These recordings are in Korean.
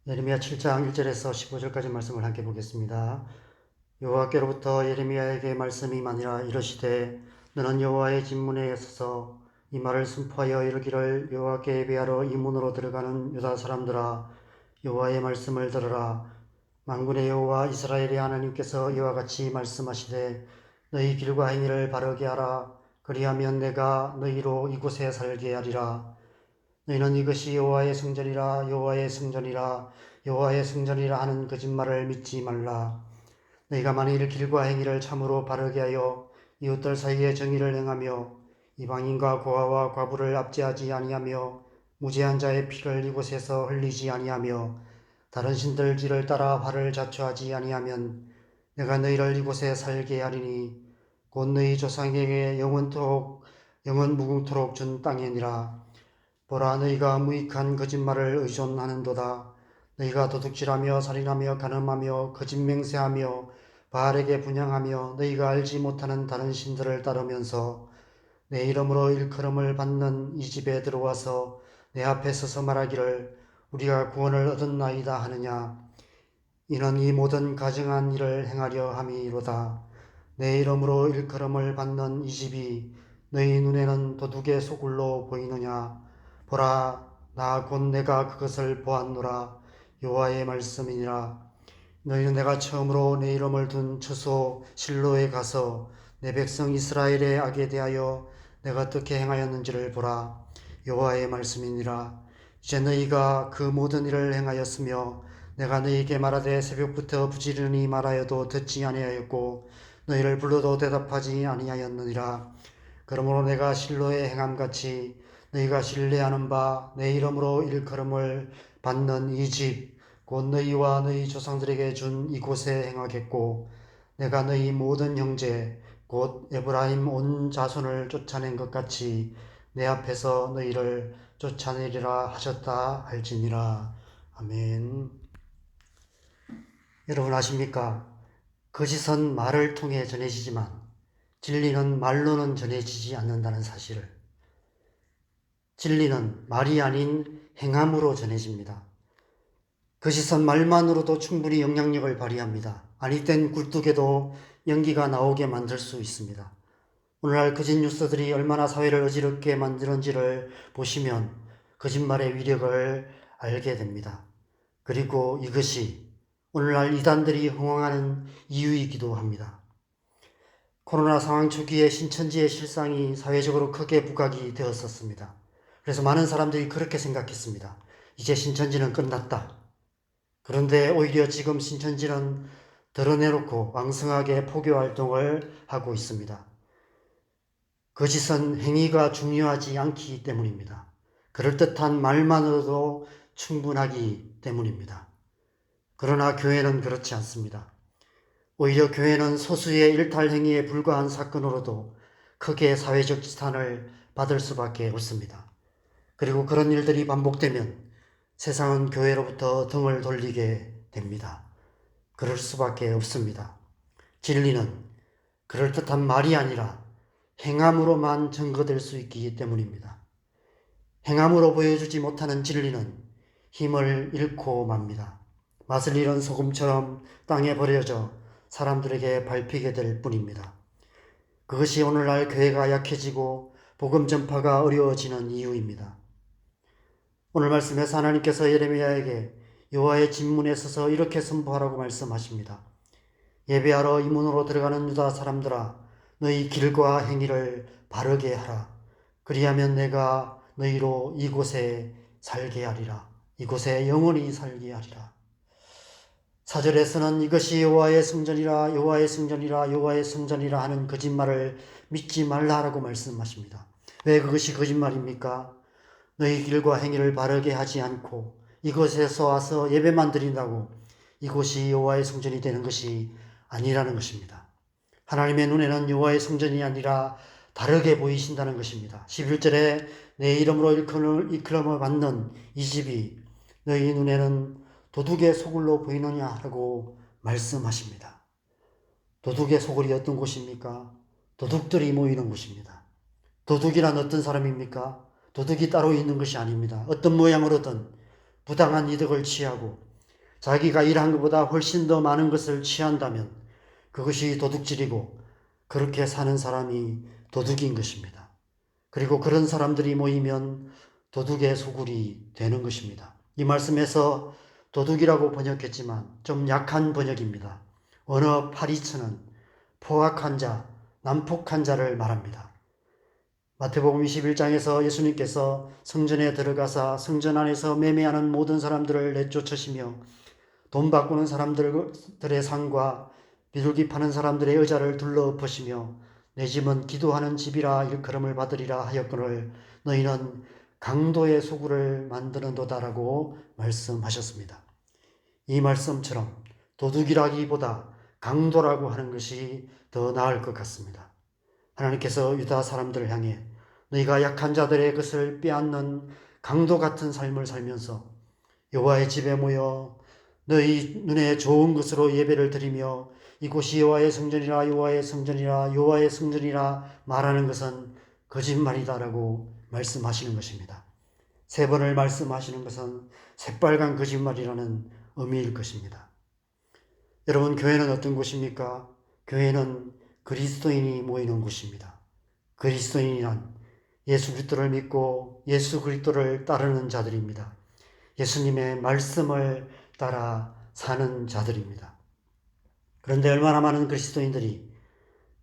예레미야 7장 1절에서 15절까지 말씀을 함께 보겠습니다. 여호와께로부터 예레미야에게 말씀이 많이라 이르시되 너는 여호와의 진문에 서서 이 말을 선포하여 이르기를 여호와께 예배하러 이 문으로 들어가는 유다 사람들아 여호와의 말씀을 들으라. 만군의 여호와 이스라엘의 하나님께서 이와 같이 말씀하시되 너희 길과 행위를 바르게 하라. 그리하면 내가 너희로 이곳에 살게 하리라. 너희는 이것이 여호와의 성전이라 여호와의 성전이라 여호와의 성전이라 하는 거짓말을 믿지 말라. 너희가 만일 길과 행위를 참으로 바르게 하여 이웃들 사이에 정의를 행하며 이방인과 고아와 과부를 압제하지 아니하며 무죄한 자의 피를 이곳에서 흘리지 아니하며 다른 신들 길을 따라 발을 자초하지 아니하면 내가 너희를 이곳에 살게 하리니 곧 너희 조상에게 영원 무궁토록 준 땅이니라. 보라, 너희가 무익한 거짓말을 의존하는도다. 너희가 도둑질하며 살인하며 간음하며 거짓 맹세하며 바알에게 분향하며 너희가 알지 못하는 다른 신들을 따르면서 내 이름으로 일컬음을 받는 이 집에 들어와서 내 앞에 서서 말하기를 우리가 구원을 얻었나이다 하느냐. 이는 이 모든 가증한 일을 행하려 함이로다. 내 이름으로 일컬음을 받는 이 집이 너희 눈에는 도둑의 소굴로 보이느냐. 보라, 나 곧 내가 그것을 보았노라. 여호와의 말씀이니라. 너희는 내가 처음으로 내 이름을 둔 처소 실로에 가서 내 백성 이스라엘의 악에 대하여 내가 어떻게 행하였는지를 보라. 여호와의 말씀이니라. 이제 너희가 그 모든 일을 행하였으며 내가 너희에게 말하되 새벽부터 부지런히 말하여도 듣지 아니하였고 너희를 불러도 대답하지 아니하였느니라. 그러므로 내가 실로에 행함같이 너희가 신뢰하는 바 내 이름으로 일컬음을 받는 이 집 곧 너희와 너희 조상들에게 준 이곳에 행하겠고 내가 너희 모든 형제 곧 에브라임 온 자손을 쫓아낸 것 같이 내 앞에서 너희를 쫓아내리라 하셨다 할지니라. 아멘. 여러분 아십니까? 거짓은 말을 통해 전해지지만 진리는 말로는 전해지지 않는다는 사실을. 진리는 말이 아닌 행함으로 전해집니다. 거짓은 말만으로도 충분히 영향력을 발휘합니다. 아니 땐 굴뚝에도 연기가 나오게 만들 수 있습니다. 오늘날 거짓 뉴스들이 얼마나 사회를 어지럽게 만드는지를 보시면 거짓말의 위력을 알게 됩니다. 그리고 이것이 오늘날 이단들이 흥황하는 이유이기도 합니다. 코로나 상황 초기에 신천지의 실상이 사회적으로 크게 부각이 되었었습니다. 그래서 많은 사람들이 그렇게 생각했습니다. 이제 신천지는 끝났다. 그런데 오히려 지금 신천지는 드러내놓고 왕성하게 포교 활동을 하고 있습니다. 거짓은 행위가 중요하지 않기 때문입니다. 그럴듯한 말만으로도 충분하기 때문입니다. 그러나 교회는 그렇지 않습니다. 오히려 교회는 소수의 일탈 행위에 불과한 사건으로도 크게 사회적 지탄을 받을 수밖에 없습니다. 그리고 그런 일들이 반복되면 세상은 교회로부터 등을 돌리게 됩니다. 그럴 수밖에 없습니다. 진리는 그럴듯한 말이 아니라 행함으로만 증거될 수 있기 때문입니다. 행함으로 보여주지 못하는 진리는 힘을 잃고 맙니다. 맛을 잃은 소금처럼 땅에 버려져 사람들에게 밟히게 될 뿐입니다. 그것이 오늘날 교회가 약해지고 복음 전파가 어려워지는 이유입니다. 오늘 말씀에서 하나님께서 예레미야에게 여호와의 진문에 서서 이렇게 선포하라고 말씀하십니다. 예배하러 이 문으로 들어가는 유다 사람들아, 너희 길과 행위를 바르게 하라. 그리하면 내가 너희로 이곳에 살게 하리라. 이곳에 영원히 살게 하리라. 4절에서는 이것이 여호와의 성전이라 여호와의 성전이라 여호와의 성전이라 하는 거짓말을 믿지 말라라고 말씀하십니다. 왜 그것이 거짓말입니까? 너희 길과 행위를 바르게 하지 않고 이곳에서 와서 예배만 드린다고 이곳이 여호와의 성전이 되는 것이 아니라는 것입니다. 하나님의 눈에는 여호와의 성전이 아니라 다르게 보이신다는 것입니다. 11절에 내 이름으로 일컬음을 받는 이 집이 너희 눈에는 도둑의 소굴로 보이느냐라고 말씀하십니다. 도둑의 소굴이 어떤 곳입니까? 도둑들이 모이는 곳입니다. 도둑이란 어떤 사람입니까? 도둑이 따로 있는 것이 아닙니다. 어떤 모양으로든 부당한 이득을 취하고 자기가 일한 것보다 훨씬 더 많은 것을 취한다면 그것이 도둑질이고 그렇게 사는 사람이 도둑인 것입니다. 그리고 그런 사람들이 모이면 도둑의 소굴이 되는 것입니다. 이 말씀에서 도둑이라고 번역했지만 좀 약한 번역입니다. 언어 파리처는 포악한 자, 난폭한 자를 말합니다. 마태복음 21장에서 예수님께서 성전에 들어가사 성전 안에서 매매하는 모든 사람들을 내쫓으시며 돈 바꾸는 사람들의 상과 비둘기 파는 사람들의 의자를 둘러엎으시며 내 집은 기도하는 집이라 일컬음을 받으리라 하였거늘 너희는 강도의 소굴을 만드는도다라고 말씀하셨습니다. 이 말씀처럼 도둑이라기보다 강도라고 하는 것이 더 나을 것 같습니다. 하나님께서 유다 사람들을 향해 너희가 약한 자들의 것을 빼앗는 강도 같은 삶을 살면서 여호와의 집에 모여 너희 눈에 좋은 것으로 예배를 드리며 이곳이 여호와의 성전이라 여호와의 성전이라 여호와의 성전이라 말하는 것은 거짓말이다라고 말씀하시는 것입니다. 세 번을 말씀하시는 것은 새빨간 거짓말이라는 의미일 것입니다. 여러분, 교회는 어떤 곳입니까? 교회는 그리스도인이 모이는 곳입니다. 그리스도인이란 예수 그리스도를 믿고 예수 그리스도를 따르는 자들입니다. 예수님의 말씀을 따라 사는 자들입니다. 그런데 얼마나 많은 그리스도인들이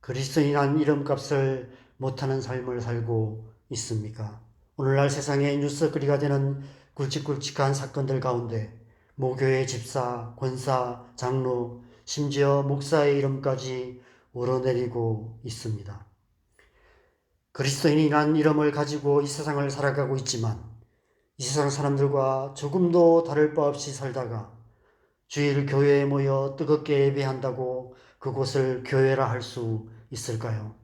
그리스도인이란 이름값을 못하는 삶을 살고 있습니까? 오늘날 세상에 뉴스거리가 되는 굵직굵직한 사건들 가운데 모교회 집사, 권사, 장로, 심지어 목사의 이름까지 오르내리고 있습니다. 그리스도인이란 이름을 가지고 이 세상을 살아가고 있지만 이 세상 사람들과 조금도 다를 바 없이 살다가 주일 교회에 모여 뜨겁게 예배한다고 그곳을 교회라 할 수 있을까요?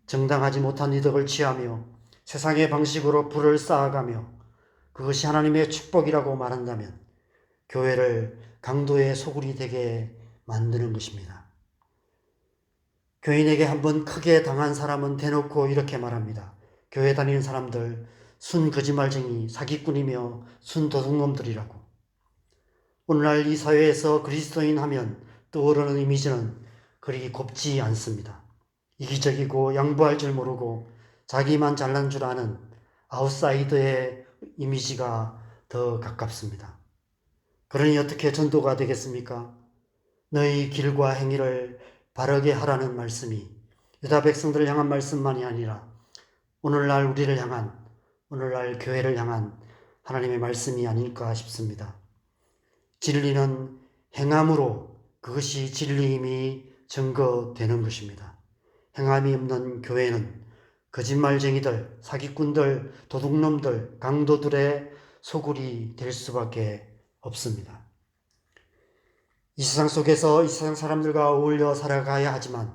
정당하지 못한 이득을 취하며 세상의 방식으로 부를 쌓아가며 그것이 하나님의 축복이라고 말한다면 교회를 강도의 소굴이 되게 만드는 것입니다. 교인에게 한번 크게 당한 사람은 대놓고 이렇게 말합니다. 교회 다니는 사람들 순 거짓말쟁이, 사기꾼이며 순 도둑놈들이라고. 오늘날 이 사회에서 그리스도인 하면 떠오르는 이미지는 그리 곱지 않습니다. 이기적이고 양보할 줄 모르고 자기만 잘난 줄 아는 아웃사이더의 이미지가 더 가깝습니다. 그러니 어떻게 전도가 되겠습니까? 너희 길과 행위를 바르게 하라는 말씀이 유다 백성들을 향한 말씀만이 아니라 오늘날 우리를 향한, 오늘날 교회를 향한 하나님의 말씀이 아닐까 싶습니다. 진리는 행함으로 그것이 진리임이 증거되는 것입니다. 행함이 없는 교회는 거짓말쟁이들, 사기꾼들, 도둑놈들, 강도들의 소굴이 될 수밖에 없습니다. 이 세상 속에서 이 세상 사람들과 어울려 살아가야 하지만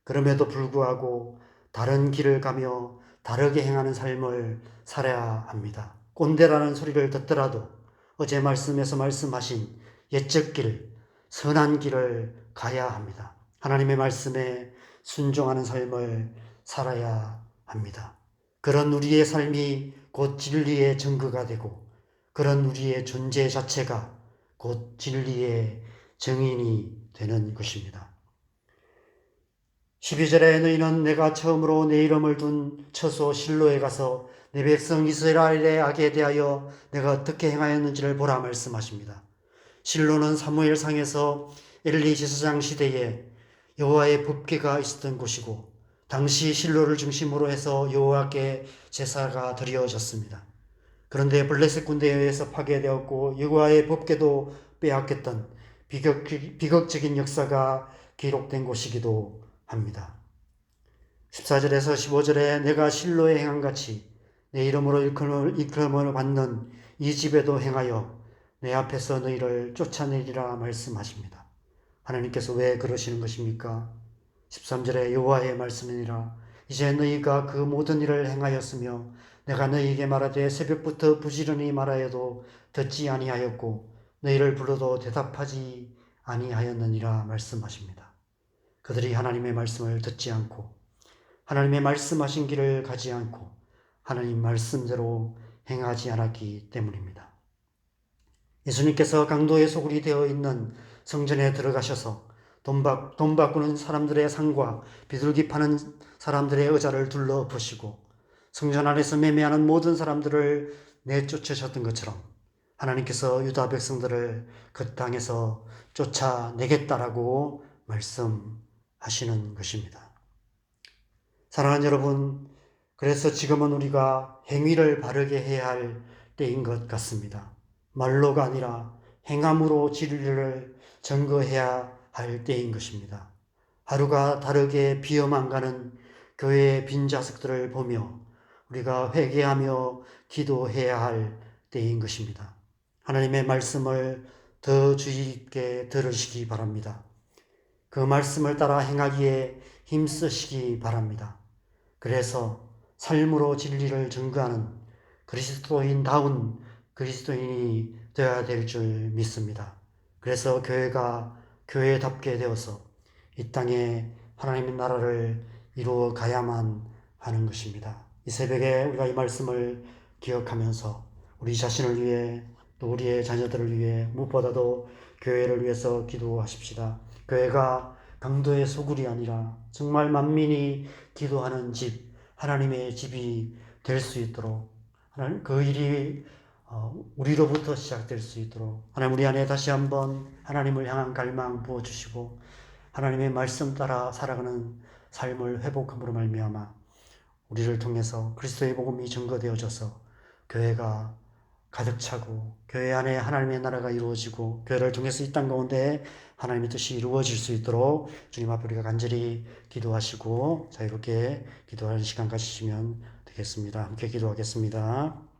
그럼에도 불구하고 다른 길을 가며 다르게 행하는 삶을 살아야 합니다. 꼰대라는 소리를 듣더라도 어제 말씀에서 말씀하신 옛적 길, 선한 길을 가야 합니다. 하나님의 말씀에 순종하는 삶을 살아야 합니다. 그런 우리의 삶이 곧 진리의 증거가 되고 그런 우리의 존재 자체가 곧 진리의 증인이 되는 것입니다. 12절에 너희는 내가 처음으로 내 이름을 둔 처소 실로에 가서 내 백성 이스라엘의 악에 대하여 내가 어떻게 행하였는지를 보라 말씀하십니다. 실로는 사무엘상에서 엘리 제사장 시대에 여호와의 법궤가 있었던 곳이고 당시 실로를 중심으로 해서 여호와께 제사가 드려졌습니다. 그런데 블레셋 군대에 의해서 파괴되었고 여호와의 법궤도 빼앗겼던 비극적인 역사가 기록된 곳이기도 합니다. 14절에서 15절에 내가 실로에 행한 같이 내 이름으로 일컬음을 받는 이 집에도 행하여 내 앞에서 너희를 쫓아내리라 말씀하십니다. 하나님께서 왜 그러시는 것입니까? 13절에 여호와의 말씀이니라 이제 너희가 그 모든 일을 행하였으며 내가 너희에게 말하되 새벽부터 부지런히 말하여도 듣지 아니하였고 너희를 불러도 대답하지 아니하였느니라 말씀하십니다. 그들이 하나님의 말씀을 듣지 않고 하나님의 말씀하신 길을 가지 않고 하나님 말씀대로 행하지 않았기 때문입니다. 예수님께서 강도의 소굴이 되어 있는 성전에 들어가셔서 돈 바꾸는 사람들의 상과 비둘기 파는 사람들의 의자를 둘러보시고 성전 안에서 매매하는 모든 사람들을 내쫓으셨던 것처럼 하나님께서 유다 백성들을 그 땅에서 쫓아내겠다라고 말씀하시는 것입니다. 사랑하는 여러분, 그래서 지금은 우리가 행위를 바르게 해야 할 때인 것 같습니다. 말로가 아니라 행함으로 진리를 증거해야 할 때인 것입니다. 하루가 다르게 비어만 가는 교회의 빈자석들을 보며 우리가 회개하며 기도해야 할 때인 것입니다. 하나님의 말씀을 더 주의 깊게 들으시기 바랍니다. 그 말씀을 따라 행하기에 힘쓰시기 바랍니다. 그래서 삶으로 진리를 증거하는 그리스도인다운 그리스도인이 되어야 될 줄 믿습니다. 그래서 교회가 교회답게 되어서 이 땅에 하나님의 나라를 이루어 가야만 하는 것입니다. 이 새벽에 우리가 이 말씀을 기억하면서 우리 자신을 위해 또 우리의 자녀들을 위해 무엇보다도 교회를 위해서 기도하십시다. 교회가 강도의 소굴이 아니라 정말 만민이 기도하는 집, 하나님의 집이 될 수 있도록 그 일이 우리로부터 시작될 수 있도록 하나님 우리 안에 다시 한번 하나님을 향한 갈망 부어주시고 하나님의 말씀 따라 살아가는 삶을 회복함으로 말미암아 우리를 통해서 그리스도의 복음이 증거되어져서 교회가 가득 차고 교회 안에 하나님의 나라가 이루어지고 교회를 통해서 이 땅 가운데 하나님의 뜻이 이루어질 수 있도록 주님 앞에 우리가 간절히 기도하시고 자유롭게 기도하는 시간 가지시면 되겠습니다. 함께 기도하겠습니다.